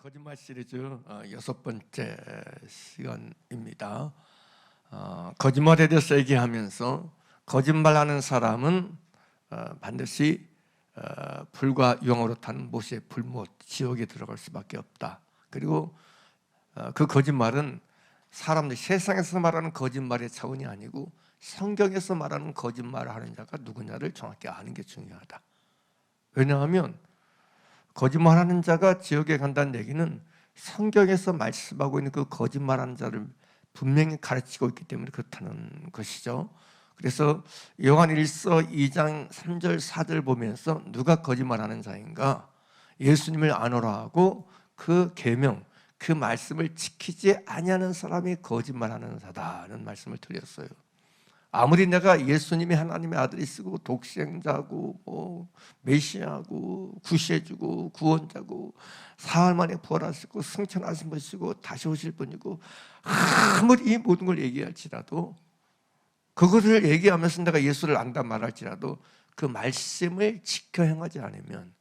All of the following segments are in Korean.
거짓말 시리즈 6번째 시간입니다. 거짓말에 대해서 얘기하면서 거짓말하는 사람은 반드시 불과 유황으로 탄 못의 불못 지옥에 들어갈 수밖에 없다. 그리고 그 거짓말은 사람들 세상에서 말하는 거짓말의 차원이 아니고 성경에서 말하는 거짓말을 하는 자가 누구냐를 정확히 아는 게 중요하다. 왜냐하면 거짓말하는 자가 지옥에 간다는 얘기는 성경에서 말씀하고 있는 그 거짓말하는 자를 분명히 가르치고 있기 때문에 그렇다는 것이죠. 그래서 요한 1서 2장 3절 4절 보면서 누가 거짓말하는 자인가? 예수님을 아노라 하고 그 계명, 그 말씀을 지키지 아니하는 사람이 거짓말하는 자다는 말씀을 드렸어요. 아무리 내가 예수님이 하나님의 아들이 쓰고 독생자고 메시아고 구세주고 구원자고 사흘 만에 부활하시고 승천하신 분이시고 다시 오실 분이고 아무리 이 모든 걸 얘기할지라도 그것을 얘기하면서 내가 예수를 안다 말할지라도 그 말씀을 지켜 행하지 않으면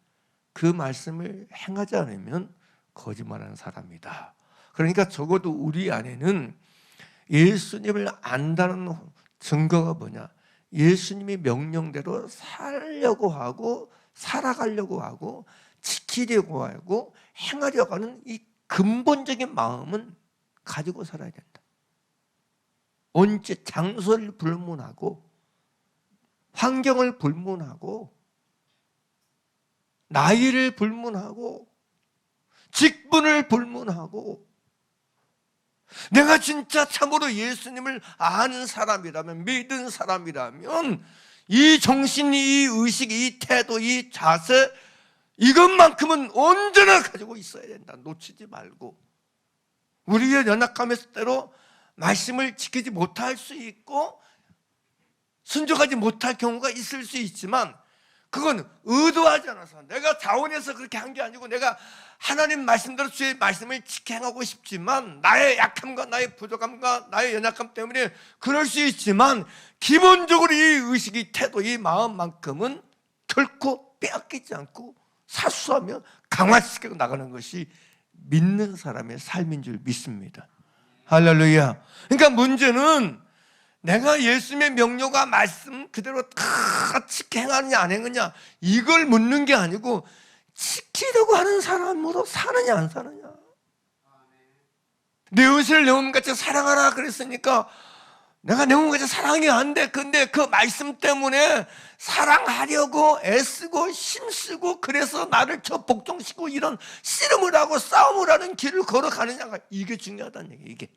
그 말씀을 행하지 않으면 거짓말하는 사람이다. 그러니까 적어도 우리 안에는 예수님을 안다는 증거가 뭐냐? 예수님이 명령대로 살려고 하고 살아가려고 하고 지키려고 하고 행하려고 하는 이 근본적인 마음은 가지고 살아야 된다. 언제 장소를 불문하고 환경을 불문하고 나이를 불문하고 직분을 불문하고 내가 진짜 참으로 예수님을 아는 사람이라면, 믿은 사람이라면 이 정신, 이 의식, 이 태도, 이 자세 이것만큼은 언제나 가지고 있어야 된다. 놓치지 말고. 우리의 연약함의 때로 말씀을 지키지 못할 수 있고 순종하지 못할 경우가 있을 수 있지만 그건 의도하지 않아서 내가 자원해서 그렇게 한 게 아니고 내가 하나님 말씀대로 주의 말씀을 지켜 행하고 싶지만 나의 약함과 나의 부족함과 나의 연약함 때문에 그럴 수 있지만 기본적으로 이 의식이 태도 이 마음만큼은 결코 빼앗기지 않고 사수하며 강화시키고 나가는 것이 믿는 사람의 삶인 줄 믿습니다. 할렐루야. 그러니까 문제는 내가 예수님의 명령과 말씀 그대로 다 지켜 행하느냐 안 행하느냐 이걸 묻는 게 아니고 지키려고 하는 사람으로 사느냐 안 사느냐. 내 의식을 내 몸같이 사랑하라 그랬으니까 내가 내 몸같이 사랑이 안 돼. 근데 그 말씀 때문에 사랑하려고 애쓰고 힘쓰고 그래서 나를 저 복종시키고 이런 씨름을 하고 싸움을 하는 길을 걸어가느냐가 이게 중요하다는 얘기예요. 이게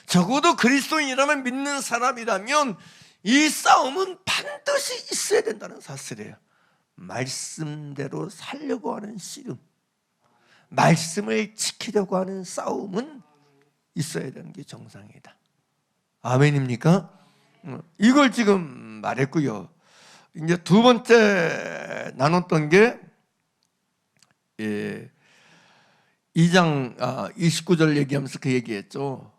적어도 그리스도인이라면 믿는 사람이라면 이 싸움은 반드시 있어야 된다는 사실이에요. 말씀대로 살려고 하는 씨름, 말씀을 지키려고 하는 싸움은 있어야 되는 게 정상이다. 아멘입니까? 이걸 지금 말했고요. 이제 두 번째 나눴던 게 2장 29절 얘기하면서 그 얘기했죠.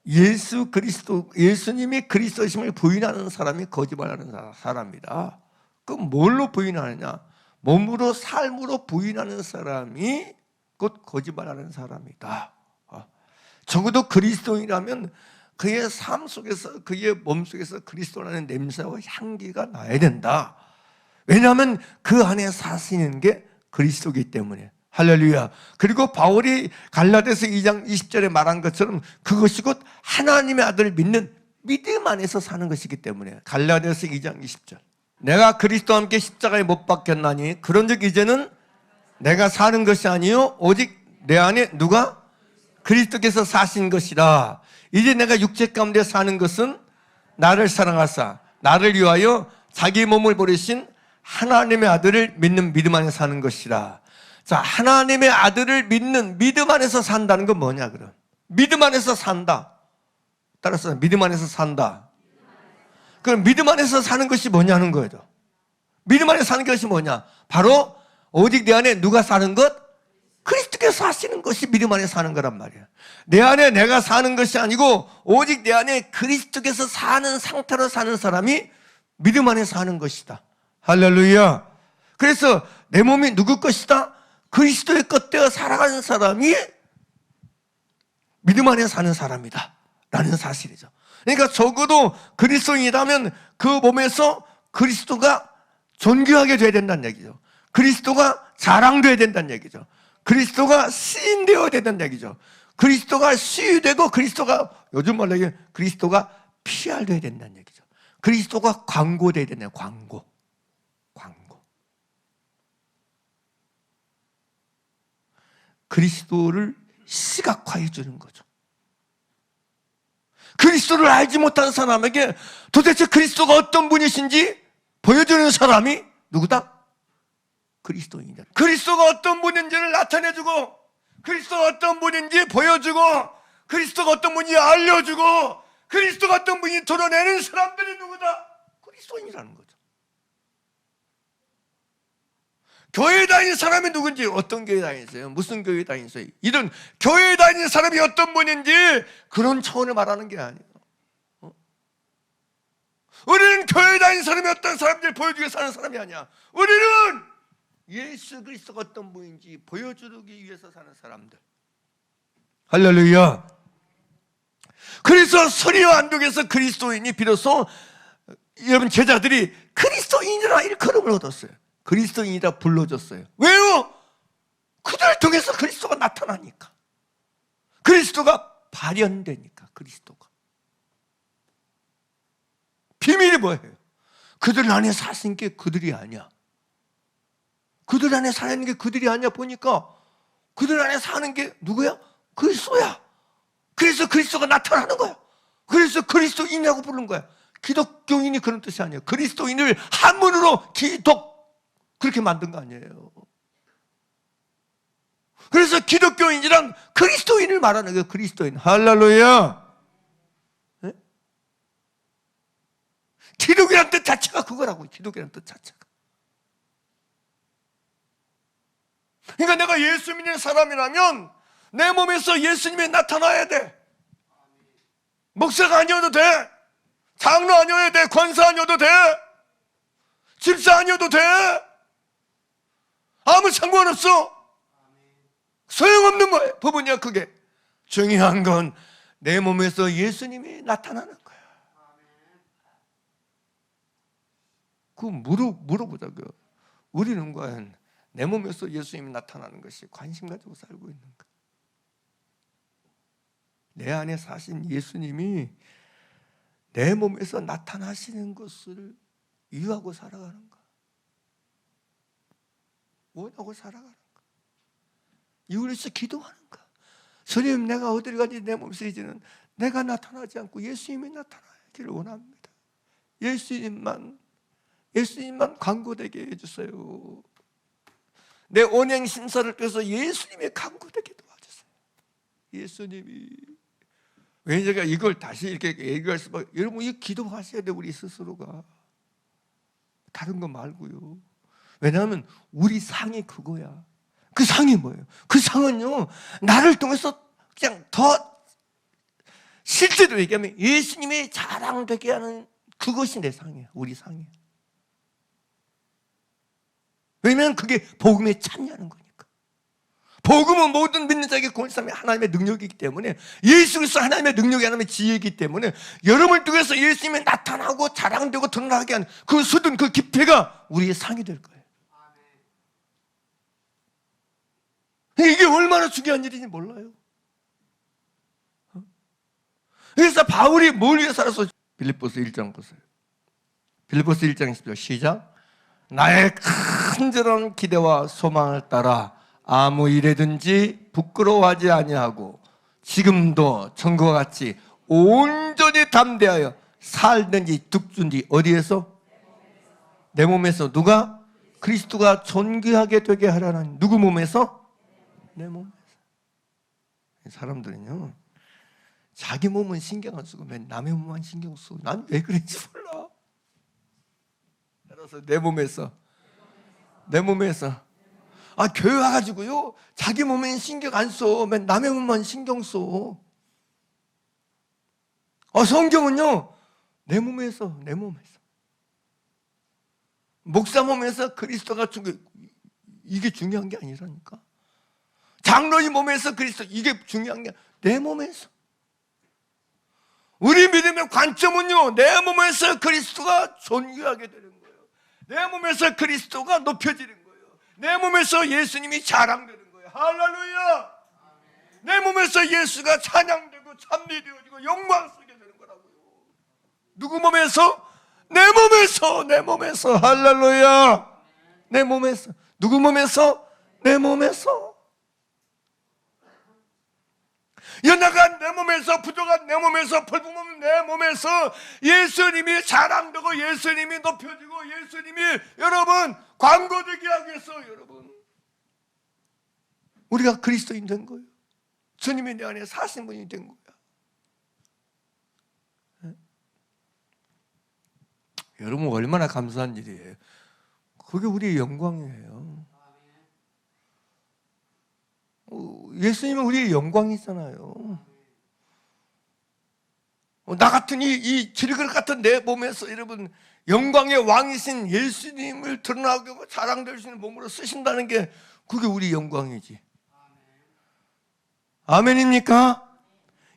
예수 그리스도, 예수님이 그리스도심을 부인하는 사람이 거짓말하는 사람이다. 그럼 뭘로 부인하느냐? 몸으로 삶으로 부인하는 사람이 곧 거짓말하는 사람이다. 적어도 그리스도인이라면 그의 삶 속에서 그의 몸 속에서 그리스도라는 냄새와 향기가 나야 된다. 왜냐하면 그 안에 사시는 게 그리스도이기 때문에. 할렐루야. 그리고 바울이 갈라디아서 2장 20절에 말한 것처럼 그것이 곧 하나님의 아들을 믿는 믿음 안에서 사는 것이기 때문에. 갈라디아서 2장 20절. 내가 그리스도와 함께 십자가에 못 박혔나니 그런즉 이제는 내가 사는 것이 아니요 오직 내 안에 누가? 그리스도께서 사신 것이라. 이제 내가 육체 가운데 사는 것은 나를 사랑하사 나를 위하여 자기 몸을 버리신 하나님의 아들을 믿는 믿음 안에 사는 것이라. 자, 하나님의 아들을 믿는 믿음 안에서 산다는 건 뭐냐 그럼? 믿음 안에서 산다. 따라서 믿음 안에서 산다. 그럼 믿음 안에서 사는 것이 뭐냐는 거예요. 믿음 안에서 사는 것이 뭐냐? 바로 오직 내 안에 누가 사는 것? 그리스도께서 사시는 것이 믿음 안에 사는 거란 말이에요. 내 안에 내가 사는 것이 아니고 오직 내 안에 그리스도께서 사는 상태로 사는 사람이 믿음 안에 사는 것이다. 할렐루야. 그래서 내 몸이 누구 것이다? 그리스도의 것되어 살아가는 사람이 믿음 안에 사는 사람이다 라는 사실이죠. 그러니까 적어도 그리스도인이라면 그 몸에서 그리스도가 존귀하게 돼야 된다는 얘기죠. 그리스도가 자랑돼야 된다는 얘기죠. 그리스도가 시인되어야 된다는 얘기죠. 그리스도가 시유되고 그리스도가 요즘 말로 얘기해 그리스도가 PR돼야 된다는 얘기죠. 그리스도가 광고돼야 된다는 광고. 그리스도를 시각화해 주는 거죠. 그리스도를 알지 못한 사람에게 도대체 그리스도가 어떤 분이신지 보여주는 사람이 누구다? 그리스도인이다. 그리스도가 어떤 분인지를 나타내주고 그리스도가 어떤 분인지 보여주고 그리스도가 어떤 분인지 알려주고 그리스도가 어떤 분인지 드러내는 사람들이 누구다? 그리스도인이라는 거죠. 교회 다니는 사람이 누군지, 어떤 교회 다니세요? 무슨 교회 다니세요? 이런 교회 다니는 사람이 어떤 분인지 그런 차원을 말하는 게 아니에요. 우리는 교회 다니는 사람이 어떤 사람인지 보여주기 위해서 사는 사람이 아니야. 우리는 예수 그리스도가 어떤 분인지 보여주기 위해서 사는 사람들. 할렐루야. 그래서 서리와 안독에서 그리스도인이 비로소 여러분 제자들이 그리스도인이라 일컬음을 얻었어요. 그리스도인이라 불러줬어요. 왜요? 그들을 통해서 그리스도가 나타나니까. 그리스도가 발현되니까. 그리스도가 비밀이 뭐예요? 그들 안에 사신 게 그들이 아니야. 그들 안에 사는 게 그들이 아니야. 보니까 그들 안에 사는 게 누구야? 그리스도야. 그래서 그리스도가 나타나는 거야. 그래서 그리스도인이라고 부른 거야. 기독교인이 그런 뜻이 아니에요. 그리스도인을 한문으로 기독 그렇게 만든 거 아니에요. 그래서 기독교인이란 그리스도인을 말하는 거예요. 그리스도인. 할렐루야. 네? 기독이란 뜻 자체가 그거라고. 기독이란 뜻 자체가. 그러니까 내가 예수 믿는 사람이라면 내 몸에서 예수님이 나타나야 돼. 목사가 아니어도 돼. 장로 아니어도 돼. 권사 아니어도 돼. 집사 아니어도 돼. 아무 상관없어. 소용없는 거예요. 법은요, 그게. 중요한 건 내 몸에서 예수님이 나타나는 거야. 그거 물어보자고요. 우리는 과연 내 몸에서 예수님이 나타나는 것이 관심 가지고 살고 있는가? 내 안에 사신 예수님이 내 몸에서 나타나시는 것을 이유하고 살아가는가? 원하고 살아가는가? 이유에서 기도하는가? 주님, 내가 어디를 가든지 내 몸에서 이제는 내가 나타나지 않고 예수님이 나타나기를 원합니다. 예수님만 광고되게 해주세요. 내 언행 심사를 통해서 예수님의 광고되게 도와주세요. 예수님이. 왜 제가 이걸 다시 이렇게 얘기할 수밖에. 여러분, 이 기도하셔야 돼. 우리 스스로가. 다른 거 말고요. 왜냐하면 우리 상이 그거야. 그 상이 뭐예요? 그 상은요, 나를 통해서 그냥 더 실제로 얘기하면 예수님이 자랑되게 하는 그것이 내 상이야. 우리 상이야. 왜냐하면 그게 복음에 참여하는 거니까. 복음은 모든 믿는 자에게 권세함이 하나님의 능력이기 때문에, 예수 그리스도 하나님의 능력이 하나님의 지혜이기 때문에 여러분을 통해서 예수님이 나타나고 자랑되고 드러나게 하는 그 수든 그 기회가 우리의 상이 될 거예요. 이게 얼마나 중요한 일인지 몰라요. 그래서 바울이 뭘 위해 살았어? 빌립보서 1장 보세요. 빌립보서 1장 10절 시작. 나의 간절한 기대와 소망을 따라 아무 일에든지 부끄러워하지 아니하고 지금도 전과 같이 온전히 담대하여 살든지 죽든지 어디에서? 내 몸에서. 누가? 그리스도가 존귀하게 되게 하라는. 누구 몸에서? 내 몸에서. 사람들은요, 자기 몸은 신경 안 쓰고 맨 남의 몸만 신경 쓰고. 난 왜 그런지 몰라. 따라서 내 몸에서. 교회 와가지고요, 자기 몸엔 신경 안 써. 맨 남의 몸만 신경 써. 성경은요, 내 몸에서. 목사 몸에서 그리스도가 이게 중요한 게 아니라니까. 장로의 몸에서 그리스도, 이게 중요한 게 내 몸에서. 우리 믿음의 관점은요, 내 몸에서 그리스도가 존귀하게 되는 거예요. 내 몸에서 그리스도가 높여지는 거예요. 내 몸에서 예수님이 자랑되는 거예요. 할렐루야. 내 몸에서 예수가 찬양되고 찬미되어지고 영광 쓰게 되는 거라고요. 누구 몸에서? 내 몸에서. 내 몸에서. 할렐루야. 내 몸에서. 누구 몸에서? 내 몸에서. 연약한 내 몸에서, 부족한 내 몸에서, 볼품없는 내 몸에서 예수님이 자랑되고 예수님이 높여지고 예수님이 여러분 광고되게 하기 위해서 여러분 우리가 그리스도인 된 거예요. 주님이 내 안에 사신 분이 된 거야. 여러분 얼마나 감사한 일이에요. 그게 우리의 영광이에요. 예수님은 우리의 영광이잖아요. 나 같은 이 질그릇 같은 내 몸에서 여러분 영광의 왕이신 예수님을 드러나고 자랑될 수 있는 몸으로 쓰신다는 게 그게 우리 영광이지. 아멘입니까?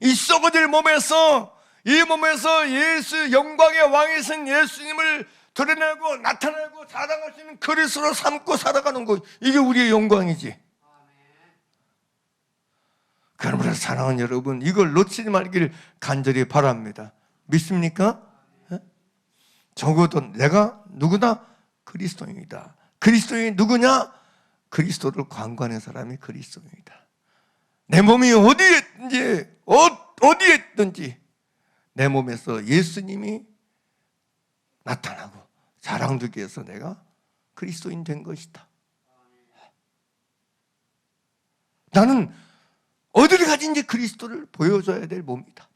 이 썩어질 몸에서, 이 몸에서 예수 영광의 왕이신 예수님을 드러내고 나타내고 자랑할 수 있는 그리스도로 삼고 살아가는 것, 이게 우리의 영광이지. 그러므로 사랑하는 여러분, 이걸 놓치지 말기를 간절히 바랍니다. 믿습니까? 적어도 내가 누구다? 그리스도인이다. 그리스도인이 누구냐? 그리스도를 관광하는 사람이 그리스도인이다. 내 몸이 어디에 있든지 내 몸에서 예수님이 나타나고 자랑되기 위해서 내가 그리스도인 된 것이다. 나는 어디를 가든지 그리스도를 보여줘야 될 몸이다.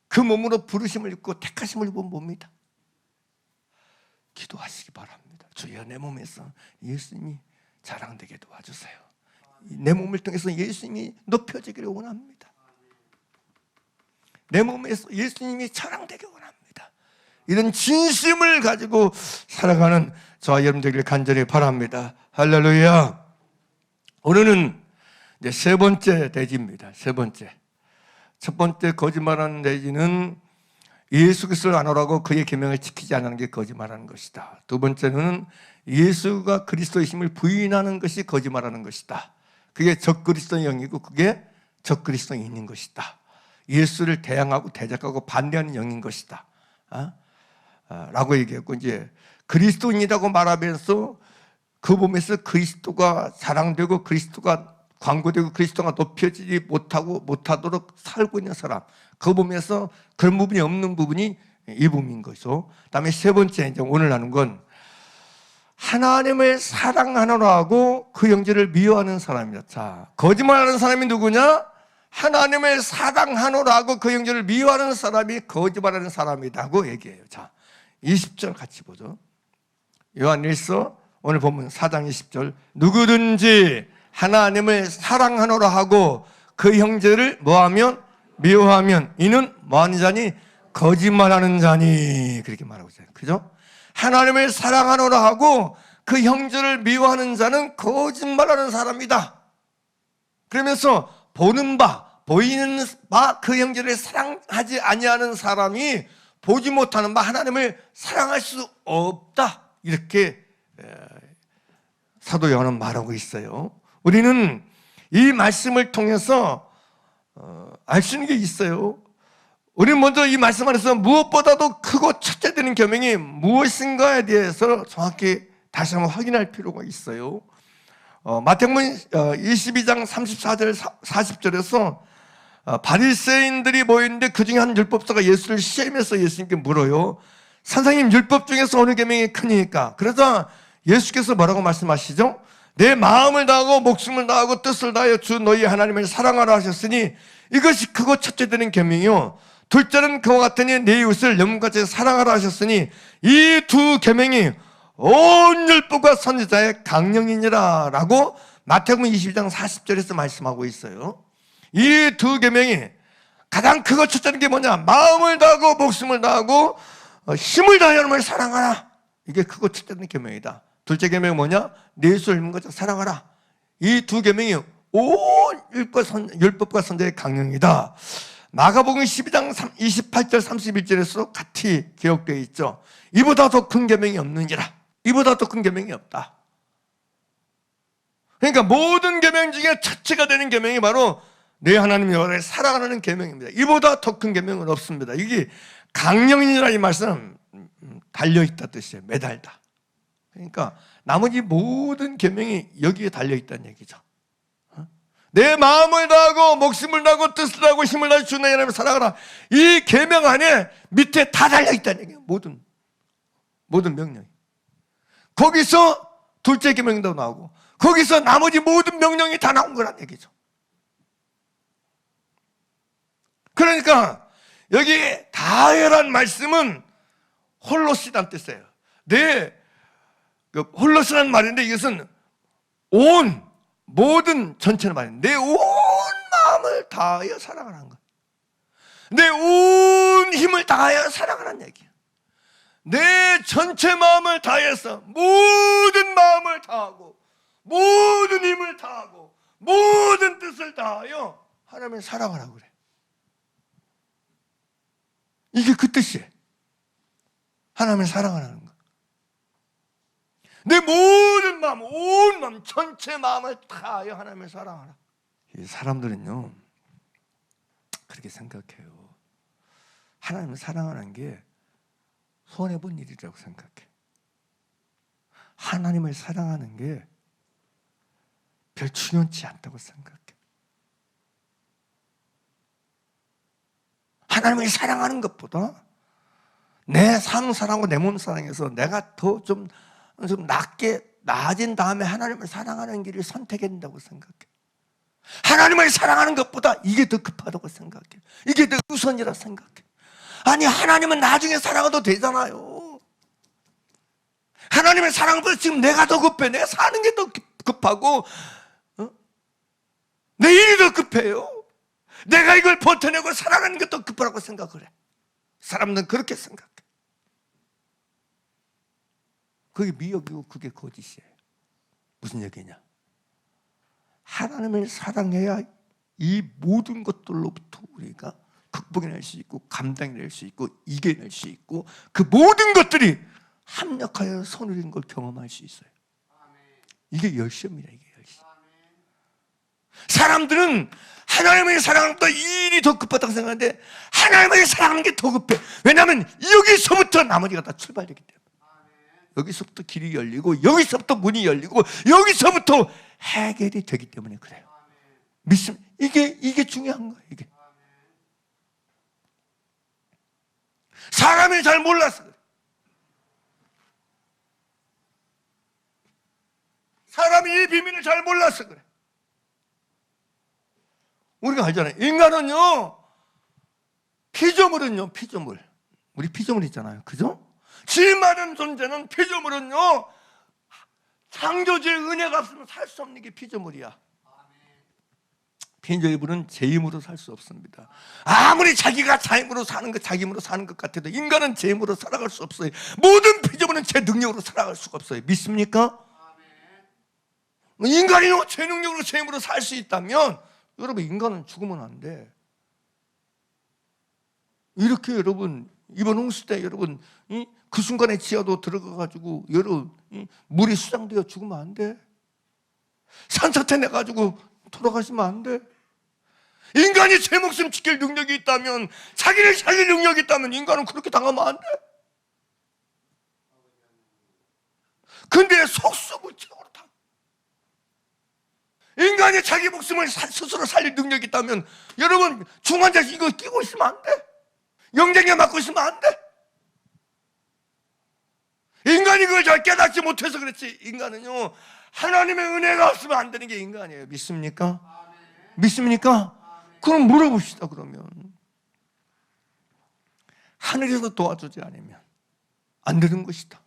그 몸으로 부르심을 입고 택하심을 입은 몸이다. 기도하시기 바랍니다. 주여, 내 몸에서 예수님이 자랑되게 도와주세요. 내 몸을 통해서 예수님이 높여지기를 원합니다. 내 몸에서 예수님이 자랑되게 원합니다. 이런 진심을 가지고 살아가는 저와 여러분 되기를 간절히 바랍니다. 할렐루야. 오늘은 이제 세 번째 대지입니다. 세 번째. 첫 번째 거짓말하는 대지는 예수 그리스도를 안 오라고 그의 계명을 지키지 않는 게 거짓말하는 것이다. 두 번째는 예수가 그리스도이심을 부인하는 것이 거짓말하는 것이다. 그게 적그리스도의 영이고 그게 적그리스도인인 것이다. 예수를 대항하고 대적하고 반대하는 영인 것이다. 라고 얘기했고, 이제 그리스도인이라고 말하면서 그 몸에서 그리스도가 자랑되고 그리스도가 광고되고 그리스도가 높여지지 못하도록 살고 있는 사람, 그 몸에서 그런 부분이 없는 부분이 이 부분인 것이죠. 그다음에 세 번째, 이제 오늘 하는 건 하나님을 사랑하노라 하고 그 형제를 미워하는 사람이다. 자, 거짓말하는 사람이 누구냐? 하나님을 사랑하노라 하고 그 형제를 미워하는 사람이 거짓말하는 사람이라고 얘기해요. 자, 20절 같이 보죠. 요한일서 오늘 보면 4장 20절, 누구든지 하나님을 사랑하노라 하고 그 형제를 뭐하면? 미워하면 이는 뭐하는 자니? 거짓말하는 자니. 그렇게 말하고 있어요. 그죠? 하나님을 사랑하노라 하고 그 형제를 미워하는 자는 거짓말하는 사람이다. 그러면서 보이는 바 그 형제를 사랑하지 아니하는 사람이 보지 못하는 바 하나님을 사랑할 수 없다. 이렇게 사도 요한은 말하고 있어요. 우리는 이 말씀을 통해서 알 수 있는 게 있어요. 우리는 먼저 이 말씀 안에서 무엇보다도 크고 첫째 되는 계명이 무엇인가에 대해서 정확히 다시 한번 확인할 필요가 있어요. 마태복음 22장 34절 40절에서 바리새인들이 모였는데 그 중에 한 율법사가 예수를 시험해서 예수님께 물어요. 선생님, 율법 중에서 어느 계명이 크니까? 그러자 예수께서 뭐라고 말씀하시죠? 내 마음을 다하고 목숨을 다하고 뜻을 다하여 주 너희 하나님을 사랑하라 하셨으니 이것이 크고 첫째 되는 계명이요, 둘째는 그와 같으니 내 이웃을 영같이 사랑하라 하셨으니 이 두 계명이 온 율법과 선지자의 강령이니라 라고 마태복음 22장 40절에서 말씀하고 있어요. 이 두 계명이 가장 크고 첫째는 게 뭐냐? 마음을 다하고 목숨을 다하고 힘을 다하여 하나님을 사랑하라. 이게 크고 첫째는 계명이다. 둘째 계명이 뭐냐? 내 이웃을 영같이 사랑하라. 이 두 계명이 온 율법과 선지자의 강령이다. 마가복음 12장 28절 31절에서 같이 기록되어 있죠. 이보다 더 큰 계명이 없느니라. 이보다 더 큰 계명이 없다. 그러니까 모든 계명 중에 첫째가 되는 계명이 바로 내 하나님 여호와를 사랑하는 계명입니다. 이보다 더 큰 계명은 없습니다. 이게 강령이라 이 말씀은 달려있다 뜻이에요. 매달다. 그러니까 나머지 모든 계명이 여기에 달려있다는 얘기죠. 내 마음을 다하고 목숨을 다하고 뜻을 다하고 힘을 다해 주는 하나님을 사랑하라. 이 계명 안에 밑에 다 달려있다는 얘기예요. 모든 명령이. 거기서 둘째 계명도 나오고 거기서 나머지 모든 명령이 다 나온 거란 얘기죠. 그러니까 여기 다해란 말씀은 홀로시란 뜻이에요. 홀로시란 말인데 이것은 모든 전체는 말이에요. 내 온 마음을 다하여 사랑하라는 거예요. 내 온 힘을 다하여 사랑하라는 얘기예요. 내 전체 마음을 다해서 모든 마음을 다하고 모든 힘을 다하고 모든 뜻을 다하여 하나님을 사랑하라고 그래. 이게 그 뜻이에요. 하나님을 사랑하라는 거. 내 모든 마음, 온 마음, 전체 마음을 다하여 하나님을 사랑하라. 이 사람들은요 그렇게 생각해요. 하나님을 사랑하는 게 손해본 일이라고 생각해. 하나님을 사랑하는 게 별 중요치 않다고 생각해. 하나님을 사랑하는 것보다 내 삶 사랑하고 내 몸 사랑해서 내가 더 좀 나아진 다음에 하나님을 사랑하는 길을 선택해야 된다고 생각해. 하나님을 사랑하는 것보다 이게 더 급하다고 생각해. 이게 더 우선이라고 생각해. 아니 하나님은 나중에 사랑해도 되잖아요. 하나님의 사랑보다 지금 내가 더 급해. 내가 사는 게 더 급하고 내 일이 더 급해요. 내가 이걸 버텨내고 살아가는 게 더 급하다고 생각을 해. 사람들은 그렇게 생각해. 그게 미혹이고 그게 거짓이에요. 무슨 얘기냐? 하나님을 사랑해야 이 모든 것들로부터 우리가 극복해낼 수 있고 감당해낼 수 있고 이겨낼 수 있고 그 모든 것들이 합력하여 손을 잃은 걸 경험할 수 있어요. 이게 열심입니다. 이게 열심. 사람들은 하나님을 사랑하는 것보다 이 일이 더 급하다고 생각하는데 하나님을 사랑하는 게 더 급해. 왜냐하면 여기서부터 나머지가 다 출발되기 때문에. 여기서부터 길이 열리고 여기서부터 문이 열리고 여기서부터 해결이 되기 때문에 그래요. 이게 중요한 거예요. 이게 사람이 잘 몰라서 그래. 사람이 이 비밀을 잘 몰라서 그래. 우리가 알잖아요. 인간은요 피조물은요 우리 피조물 있잖아요. 그죠? 질 많은 존재는 피조물은요 창조주의 은혜가 없으면 살 수 없는 게 피조물이야. 피조물은 제 힘으로 살 수 없습니다. 아무리 자기가 자기 힘으로 사는 것 같아도 인간은 제 힘으로 살아갈 수 없어요. 모든 피조물은 제 능력으로 살아갈 수가 없어요. 믿습니까? 인간이요 제 능력으로 제 힘으로 살 수 있다면 여러분 인간은 죽으면 안 돼. 이렇게 여러분 이번 홍수 때 여러분 그 순간에 지하도 들어가가지고 여러분 물이 수장되어 죽으면 안 돼. 산사태 내가지고 돌아가시면 안 돼. 인간이 제 목숨 지킬 능력이 있다면 자기를 살릴 능력이 있다면 인간은 그렇게 당하면 안 돼. 근데 속수무책으로 당. 인간이 자기 목숨을 스스로 살릴 능력이 있다면 여러분 중환자 이거 끼고 있으면 안 돼. 영쟁에 맞고 있으면 안 돼. 인간이 그걸 잘 깨닫지 못해서 그렇지. 인간은요 하나님의 은혜가 없으면 안 되는 게 인간이에요. 믿습니까? 믿습니까? 그럼 물어봅시다. 그러면 하늘에서 도와주지 않으면 안 되는 것이다.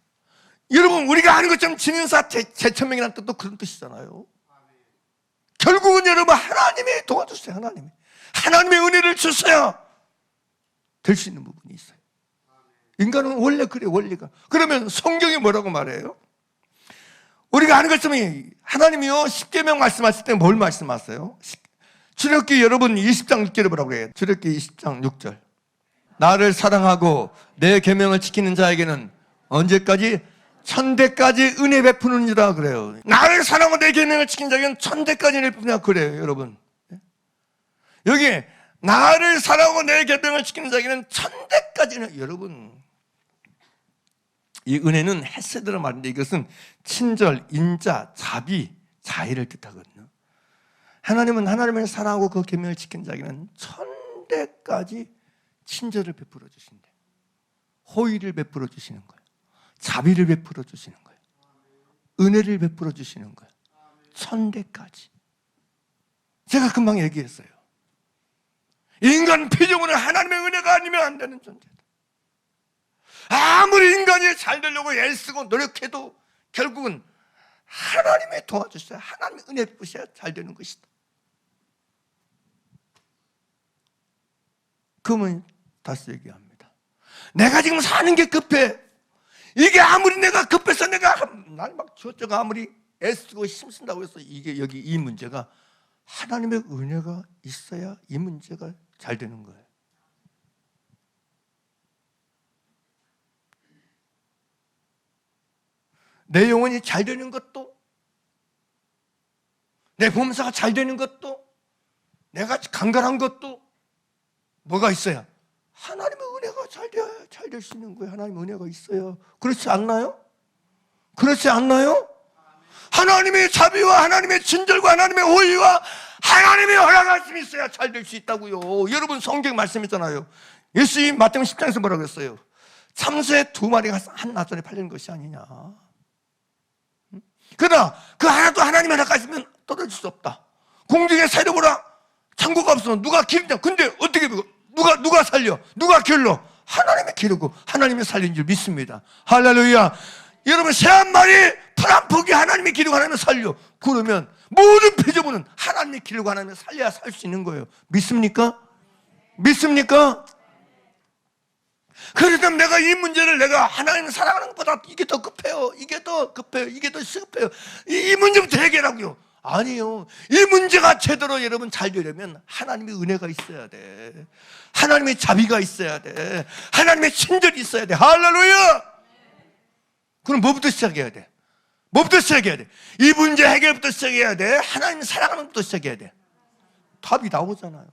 여러분 우리가 아는 것처럼 진인사 제천명이라는 뜻도 그런 뜻이잖아요. 결국은 여러분 하나님이 도와주세요. 하나님의 은혜를 주셔야 될 수 있는 부분이 있어요. 인간은 원래 그래 원리가. 그러면 성경이 뭐라고 말해요? 우리가 아는 것처럼 하나님이요 십계명 말씀하실 때 뭘 말씀하세요? 출애굽기 여러분 20장 6절에 뭐라고 그래요? 출애굽기 20장 6절. 나를 사랑하고 내 계명을 지키는 자에게는 언제까지? 천대까지 은혜 베푸느니라 그래요. 나를 사랑하고 내 계명을 지키는 자에게는 천대까지 은혜 베푸느니라 그래요, 여러분. 여기 나를 사랑하고 내 계명을 지키는 자에게는 천대까지는, 여러분, 이 은혜는 헤세드라 말인데 이것은 친절, 인자, 자비, 자애를 뜻하거든요. 하나님은 하나님을 사랑하고 그 계명을 지키는 자에게는 천대까지 친절을 베풀어 주신대. 호의를 베풀어 주시는 거예요. 자비를 베풀어 주시는 거예요. 은혜를 베풀어 주시는 거예요. 천대까지. 제가 금방 얘기했어요. 인간 피조물은 하나님의 은혜가 아니면 안 되는 존재다. 아무리 인간이 잘 되려고 애쓰고 노력해도 결국은 하나님의 도와주셔야, 하나님의 은혜 베푸셔야 잘 되는 것이다. 그러면 다시 얘기합니다. 내가 지금 사는 게 급해. 이게 아무리 내가 급해서 내가 난 막 저쪽 아무리 애쓰고 힘쓴다고 해서 이게 여기 이 문제가 하나님의 은혜가 있어야 이 문제가 잘 되는 거예요. 내 영혼이 잘 되는 것도, 내 범사가 잘 되는 것도, 내가 강건한 것도 뭐가 있어야? 하나님의 은혜가 잘 될 수 있는 거예요. 하나님의 은혜가 있어요. 그렇지 않나요? 그렇지 않나요? 하나님의 자비와 하나님의 친절과 하나님의 호의와 하나님의 허락하심이 있어야 잘 될 수 있다고요. 여러분 성경 말씀이잖아요. 예수님 마태복음 10장에서 뭐라고 했어요? 참새 2마리가 한 나절에 팔리는 것이 아니냐. 그러나 그 하나도 하나님 하나가 있으면 떨어질 수 없다. 공중에 새를 보라. 창고가 없으면 누가 기르냐. 근데 어떻게 누가 살려? 누가 길러? 하나님이 기르고 하나님이 살린 줄 믿습니다. 할렐루야. 여러분 새 한 마리 풀 한 폭이 하나님이 기르고 하나님이 살려. 그러면 모든 피조물은 하나님이 기르고 하나님이 살려야 살 수 있는 거예요. 믿습니까? 믿습니까? 그래서 내가 이 문제를 내가 하나님을 사랑하는 것보다 이게 더 급해요. 이게 더 급해요. 이게 더 시급해요. 이 문제부터 해결하고요. 아니요. 이 문제가 제대로 여러분 잘 되려면 하나님의 은혜가 있어야 돼. 하나님의 자비가 있어야 돼. 하나님의 친절이 있어야 돼. 할렐루야. 그럼 뭐부터 시작해야 돼? 뭐부터 시작해야 돼? 이 문제 해결부터 시작해야 돼. 하나님 사랑하는 것부터 시작해야 돼. 답이 나오잖아요.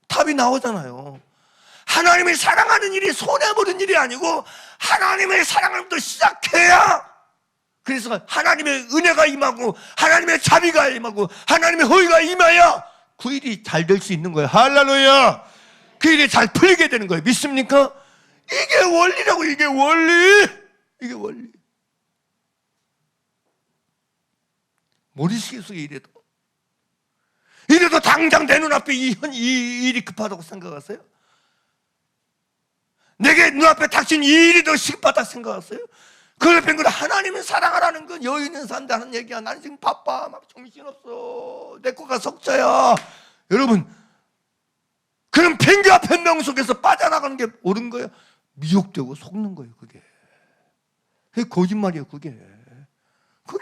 답이 나오잖아요. 하나님을 사랑하는 일이 손해보는 일이 아니고 하나님의 사랑하는 것부터 시작해야, 그래서 하나님의 은혜가 임하고 하나님의 자비가 임하고 하나님의 호의가 임하여 그 일이 잘 될 수 있는 거예요. 할렐루야. 그 일이 잘 풀리게 되는 거예요. 믿습니까? 이게 원리라고. 이게 원리. 이게 원리. 모르시겠어요. 이래도 당장 내 눈앞에 이 일이 급하다고 생각하세요? 내게 눈앞에 닥친 이 일이 더 시급하다고 생각하세요? 그 옆에 건 하나님을 사랑하라는 건 여유 있는 사람들 하는 얘기야. 나는 지금 바빠. 막 정신없어. 내 거가 속자야. 여러분, 그런 편견과 변명 속에서 빠져나가는 게 옳은 거예요. 미혹되고 속는 거예요. 그게 거짓말이에요. 그게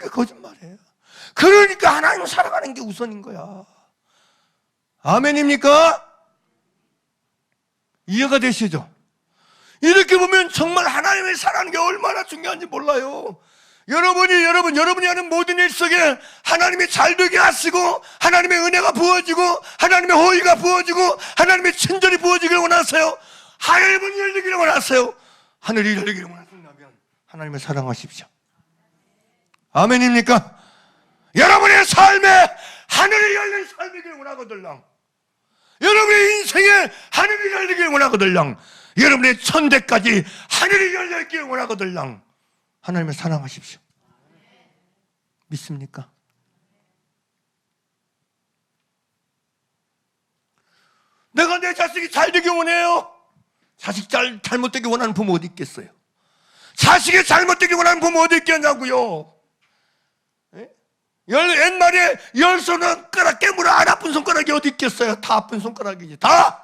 거짓말이에요. 그러니까 하나님을 사랑하는 게 우선인 거야. 아멘입니까? 이해가 되시죠? 이렇게 보면 정말 하나님을 사랑하는 게 얼마나 중요한지 몰라요. 여러분이 하는 모든 일 속에 하나님이 잘 되게 하시고 하나님의 은혜가 부어지고 하나님의 호의가 부어지고 하나님의 친절이 부어지기를 원하세요. 하늘문이 열리기를 원하세요. 하늘이 열리기를 원하신다면 하나님을 사랑하십시오. 아멘입니까? 여러분의 삶에 하늘이 열린 삶이기를 원하거들랑, 여러분의 인생에 하늘이 열리기를 원하거들랑, 여러분의 천대까지 하늘이 열려있기를 원하거들랑 하나님을 사랑하십시오. 믿습니까? 내가 내 자식이 잘 되기 원해요. 자식 잘못되기 원하는 부모 어디 있겠어요? 자식이 잘못되기 원하는 부모 어디 있겠냐고요? 옛날에 10손가락 깨물어 안 아픈 손가락이 어디 있겠어요? 다 아픈 손가락이지. 다!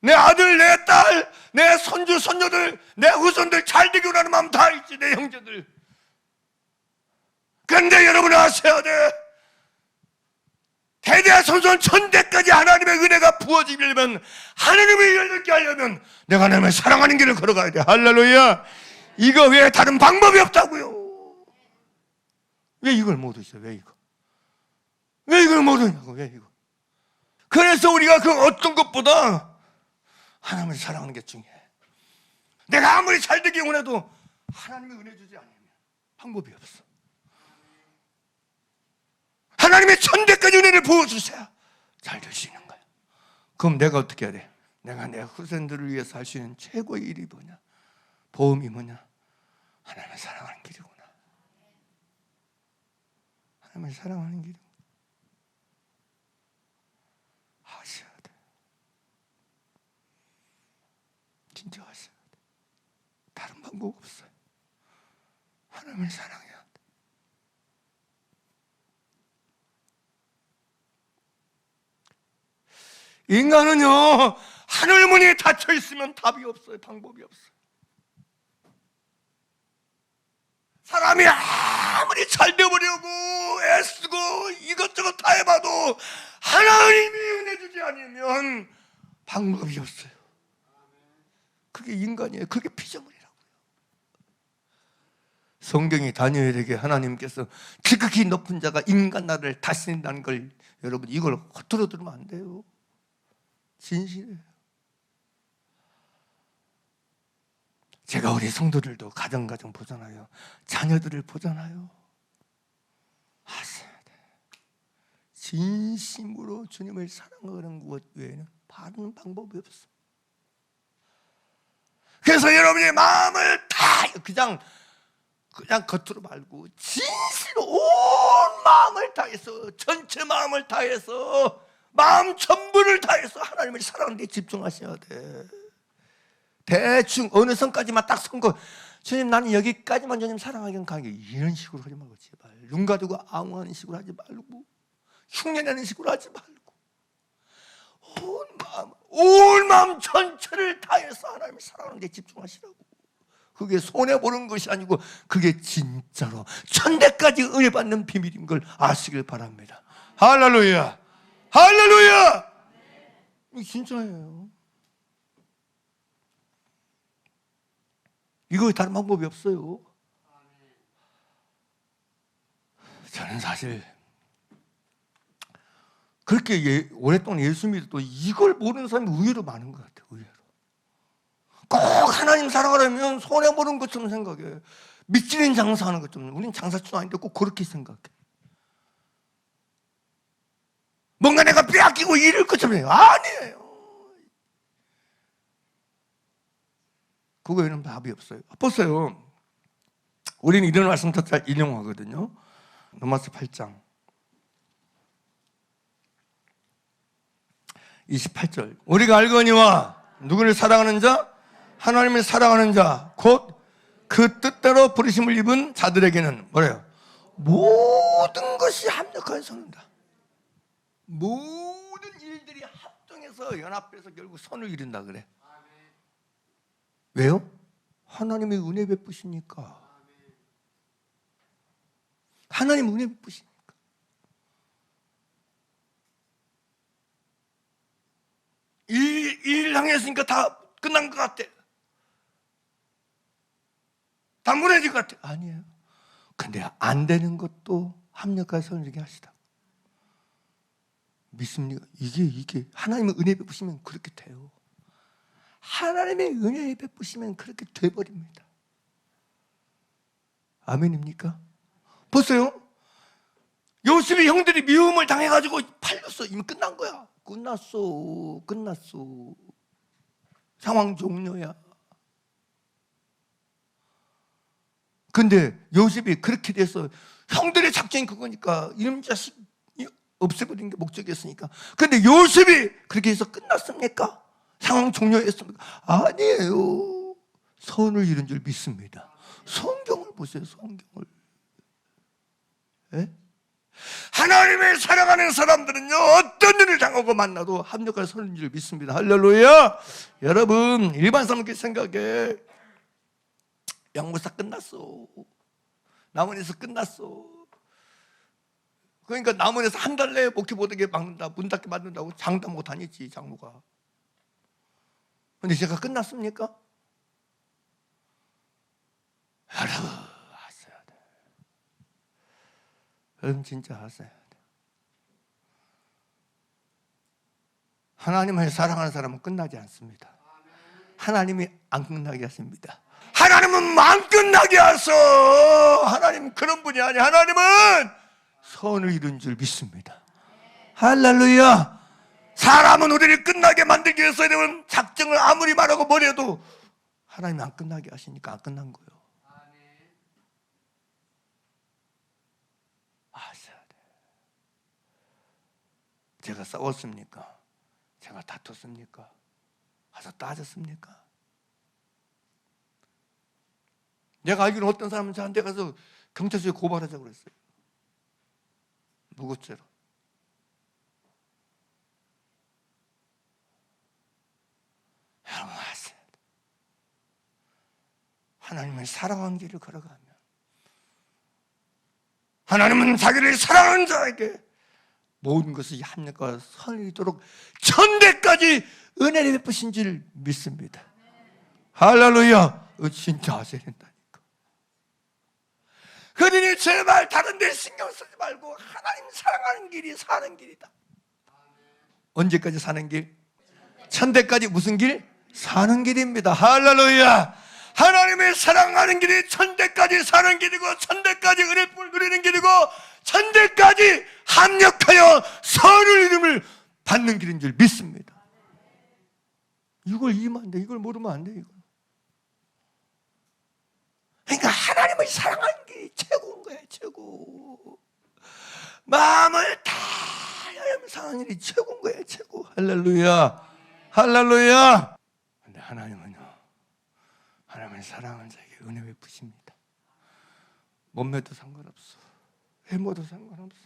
내 아들, 내 딸, 내 손주, 손녀들, 내 후손들 잘 되기로 하는 마음 다 있지, 내 형제들. 그런데 여러분 아셔야 돼. 대대손손 천대까지 하나님의 은혜가 부어지려면, 하나님을 열받게 하려면 내가 하나님을 사랑하는 길을 걸어가야 돼. 할렐루야. 이거 외에 다른 방법이 없다고요. 왜 이걸 못 하셔? 왜 이거? 왜 이걸 못 하냐고. 왜 이거? 그래서 우리가 그 어떤 것보다 하나님을 사랑하는 게 중요해. 내가 아무리 잘 되기 원해도 하나님이 은혜 주지 않으면 방법이 없어. 하나님의 천대까지 은혜를 부어주세요. 잘 될 수 있는 거야. 그럼 내가 어떻게 해야 돼? 내가 내 후손들을 위해서 할 수 있는 최고의 일이 뭐냐? 보험이 뭐냐? 하나님을 사랑하는 길이구나. 하나님을 사랑하는 길이구나. 하셔야 돼. 진짜 하셔야 돼. 다른 방법 없어요. 하나님을 사랑해야 돼. 인간은요, 하늘문이 닫혀 있으면 답이 없어요. 방법이 없어요. 사람이 아무리 잘 되어보려고 애쓰고 이것저것 다 해봐도 하나님이 은혜 주지 않으면 방법이 없어요. 그게 인간이에요. 그게 피조물이라고요. 성경이 다니엘에게 하나님께서 지극히 높은 자가 인간 나라를 다스린다는 걸, 여러분 이걸 헛들어 들으면 안 돼요. 진실이에요. 제가 우리 성도들도 가정 보잖아요. 자녀들을 보잖아요. 하셔야 돼. 진심으로 주님을 사랑하는 것 외에는 다른 방법이 없어. 그래서 여러분의 마음을 다 그냥 겉으로 말고 진실로 온 마음을 다해서, 전체 마음을 다해서, 마음 전부를 다해서 하나님을 사랑하는 데 집중하셔야 돼. 대충 어느 선까지만 딱 선거, 주님 나는 여기까지만 주님 사랑하기는 가게, 이런 식으로 하지 말고 제발. 눈 가두고 앙호하는 식으로 하지 말고, 흉내내는 식으로 하지 말고, 온 마음 전체를 다해서 하나님을 사랑하는 데 집중하시라고. 그게 손해보는 것이 아니고 그게 진짜로 천대까지 은혜 받는 비밀인 걸 아시길 바랍니다. 할렐루야. 할렐루야. 이거 진짜예요. 이거 다른 방법이 없어요. 저는 사실 그렇게 오랫동안 예수 믿어도 이걸 모르는 사람이 의외로 많은 것 같아요. 의외로. 꼭 하나님 사랑하려면 손해보는 것처럼 생각해. 밑지는 장사하는 것처럼. 우린 장사꾼 아닌데 꼭 그렇게 생각해. 뭔가 내가 빼앗기고 이럴 것처럼 해요. 아니에요. 그거에는 답이 없어요. 보세요. 우리는 이런 말씀 더 잘 인용하거든요. 로마서 8장 28절. 우리가 알거니와 누구를 사랑하는 자? 하나님을 사랑하는 자, 곧 그 뜻대로 부르심을 입은 자들에게는 뭐래요? 모든 것이 합력하여 서는다. 모든 일들이 합동해서 연합해서 결국 선을 이룬다 그래. 왜요? 하나님의 은혜 베푸시니까. 하나님 은혜 베푸시니까. 일 당했으니까 다 끝난 것 같아. 다 무너질 것 같아. 아니에요. 근데 안 되는 것도 합력하여 선을 이루게 하시다. 믿습니까? 이게 하나님의 은혜 베푸시면 그렇게 돼요. 하나님의 은혜 베푸시면 그렇게 돼버립니다. 아멘입니까? 보세요. 요셉이 형들이 미움을 당해가지고 팔렸어. 이미 끝난 거야. 끝났어. 상황 종료야. 근데 요셉이 그렇게 돼서 형들의 작전이 그거니까 이놈 자식 없애버리는 게 목적이었으니까. 근데 요셉이 그렇게 해서 끝났습니까? 상황 종료했습니까? 아니에요. 선을 이룬 줄 믿습니다. 성경을 보세요. 성경을. 예? 하나님을 사랑하는 사람들은요, 어떤 일을 당하고 만나도 합력할 선인 줄 믿습니다. 할렐루야. 여러분, 일반 사람들 생각에 양모사 끝났어, 남원에서 끝났어. 그러니까 남원에서 한 달 내에 목회 못하게 막는다, 문 닫게 만든다고 장담 못 다녔지, 장모가. 근데 제가 끝났습니까? 여러분, 하셔야 돼. 여러분, 진짜 하셔야 돼. 하나님을 사랑하는 사람은 끝나지 않습니다. 하나님이 안 끝나게 하십니다. 하나님은 안 끝나게 하셔. 하나님 그런 분이 아니야. 하나님은 선을 이룬 줄 믿습니다. 할렐루야. 사람은 우리를 끝나게 만들기 위해서 이런 작정을 아무리 말하고 뭐래도 하나님이 안 끝나게 하시니까 안 끝난 거예요. 아셔야 돼. 제가 싸웠습니까? 제가 다퉜습니까? 가서 따졌습니까? 내가 알기로는 어떤 사람은 저한테 가서 경찰서에 고발하자고 그랬어요. 무고죄로. 여러분 아세요? 하나님을 사랑하는 길을 걸어가면 하나님은 자기를 사랑하는 자에게 모든 것이 합력과 선이 있도록 천대까지 은혜를 베푸신 줄 믿습니다. 할렐루야. 진짜 아셔야 된다니까. 그러니 제발 다른 데 신경 쓰지 말고 하나님 사랑하는 길이 사는 길이다. 언제까지 사는 길? 천대까지 무슨 길? 사는 길입니다. 할렐루야. 하나님의 사랑하는 길이 천대까지 사는 길이고, 천대까지 은혜를 누리는 길이고, 천대까지 합력하여 선을 이름을 받는 길인 줄 믿습니다. 이걸 이해하면 안 돼. 이걸 모르면 안 돼. 이걸. 그러니까 하나님을 사랑하는 길이 최고인 거야. 최고. 마음을 다하여 사랑하는 길이 최고인 거야. 최고. 할렐루야. 할렐루야. 근데 하나님은요, 하나님을 사랑하는 자에게 은혜 베푸십니다. 몸매도 상관없어, 외모도 상관없어.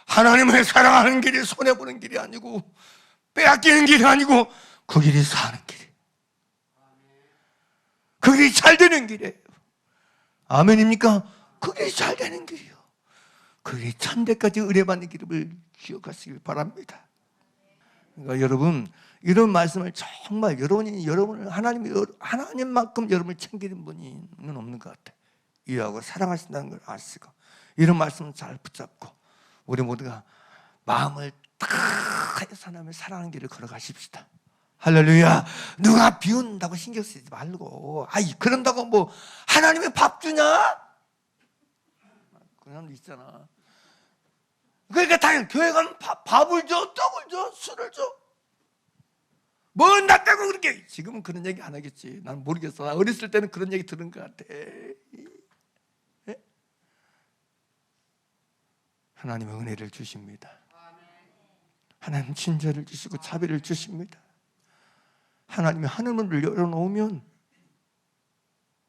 하나님을 사랑하는 길이 손해보는 길이 아니고 빼앗기는 길이 아니고 그 길이 사는 길이에요. 그 길이 잘 되는 길이에요. 아멘입니까? 그 길이 잘 되는 길이에요. 그 길이 천대까지 은혜받는 길을 기억하시길 바랍니다. 그러니까 여러분, 이런 말씀을 정말 여러분을 하나님만큼 여러분을 챙기는 분이 없는 것 같아요. 이해하고 사랑하신다는 걸 아시고 이런 말씀을 잘 붙잡고 우리 모두가 마음을 다 하여서 하나님을 사랑하는 길을 걸어가십시다. 할렐루야. 누가 비운다고 신경 쓰지 말고, 아이 그런다고 뭐 하나님이 밥 주냐? 그런 사람도 있잖아. 그러니까 당연히 교회 가면 밥을 줘, 떡을 줘, 술을 줘. 뭐 나 빼고 그렇게. 지금은 그런 얘기 안 하겠지. 난 모르겠어. 나 어렸을 때는 그런 얘기 들은 것 같아. 예? 하나님은 은혜를 주십니다. 하나님 친절을 주시고 자비를 주십니다. 하나님이 하늘문을 열어놓으면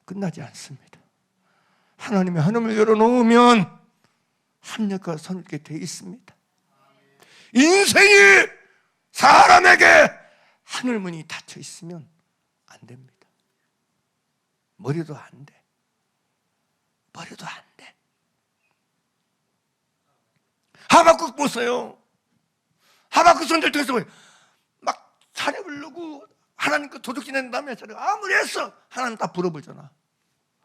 끝나지 않습니다. 하나님이 하늘문을 열어놓으면 합력과 선을 돼 있습니다. 인생이 사람에게 하늘문이 닫혀 있으면 안 됩니다. 머리도 안 돼. 머리도 안 돼. 하박국 보세요. 하박국 선지자를 통해서 막 자녀 부르고 하나님 그 도둑 지낸 다음에 아무리 했어 하나님 다 불어버리잖아.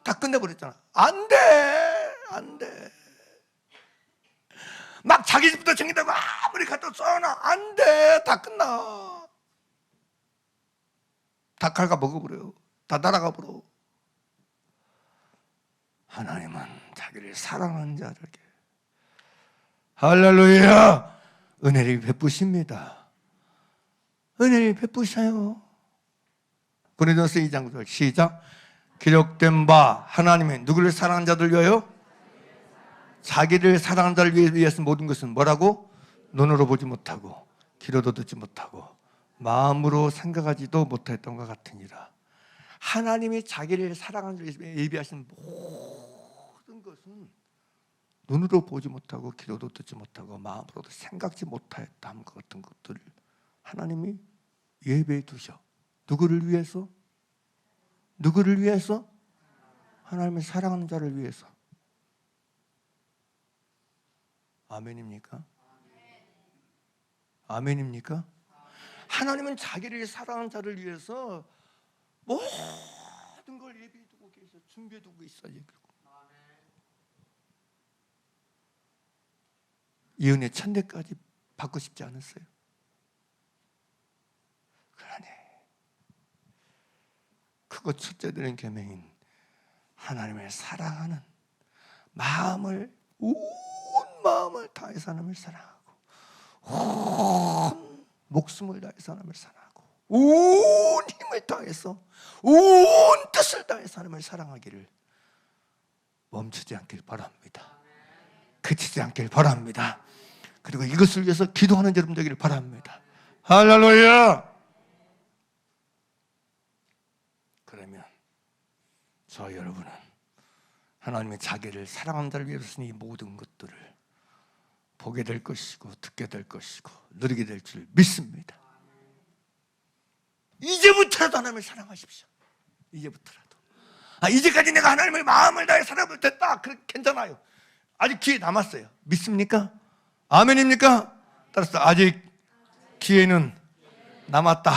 다 끝내버렸잖아. 안 돼. 안 돼. 막 자기 집부터 챙긴다고 아무리 갖다 써놔 안 돼. 다 끝나. 다 갉아 먹어버려요. 다 날아가 버려. 하나님은 자기를 사랑하는 자들에게 할렐루야 은혜를 베푸십니다. 은혜를 베푸셔요. 고린도서 2장 9절 시작. 기록된 바 하나님의 누구를 사랑하는 자들 위하여 자기를 사랑하는 자를 위해서 모든 것은 뭐라고? 눈으로 보지 못하고 귀로도 듣지 못하고 마음으로 생각하지도 못했던 것 같으니라. 하나님이 자기를 사랑하는 자를 예비하신 모든 것은 눈으로 보지 못하고 귀로도 듣지 못하고 마음으로도 생각지 못하였다 것 같은 것들을 하나님이 예배해 두셔. 누구를 위해서? 누구를 위해서? 하나님의 사랑하는 자를 위해서. 아멘입니까? 아멘입니까? 하나님은 자기를 사랑하는 자를 위해서 모든 걸 예비해 두고 계셔. 준비해 두고 있어요. 이 은혜 천대까지 받고 싶지 않았어요? 그러네. 크고 첫째 되는 계명인 하나님을 사랑하는 마음을, 온 마음을 다해서 하나님을 사랑하고 온 목숨을 다해서 하나님을 사랑하고 온 힘을 다해서 온 뜻을 다해서 하나님을 사랑하기를 멈추지 않길 바랍니다. 그치지 않길 바랍니다. 그리고 이것을 위해서 기도하는 여러분 되기를 바랍니다. 할렐루야. 그러면 저 여러분은 하나님의 자기를 사랑하는 자를 위해서 이 모든 것들을 보게 될 것이고 듣게 될 것이고 누리게 될 줄 믿습니다. 이제부터라도 하나님을 사랑하십시오. 이제부터라도. 이제까지 내가 하나님을 마음을 다해 사랑하면 됐다. 그래, 괜찮아요. 아직 기회 남았어요. 믿습니까? 아멘입니까? 따라서 아직 기회는 남았다.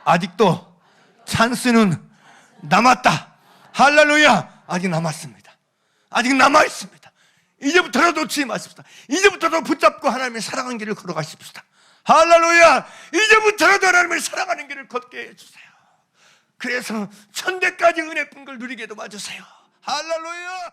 아직도 찬스는 남았다. 할렐루야. 아직 남았습니다. 아직 남아있습니다. 이제부터라도 놓치지 마십시다. 이제부터라도 붙잡고 하나님의 사랑하는 길을 걸어가십시다. 할렐루야. 이제부터라도 하나님을 사랑하는 길을 걷게 해주세요. 그래서 천대까지 은혜 쁜 걸 누리게 도와주세요. 할렐루야.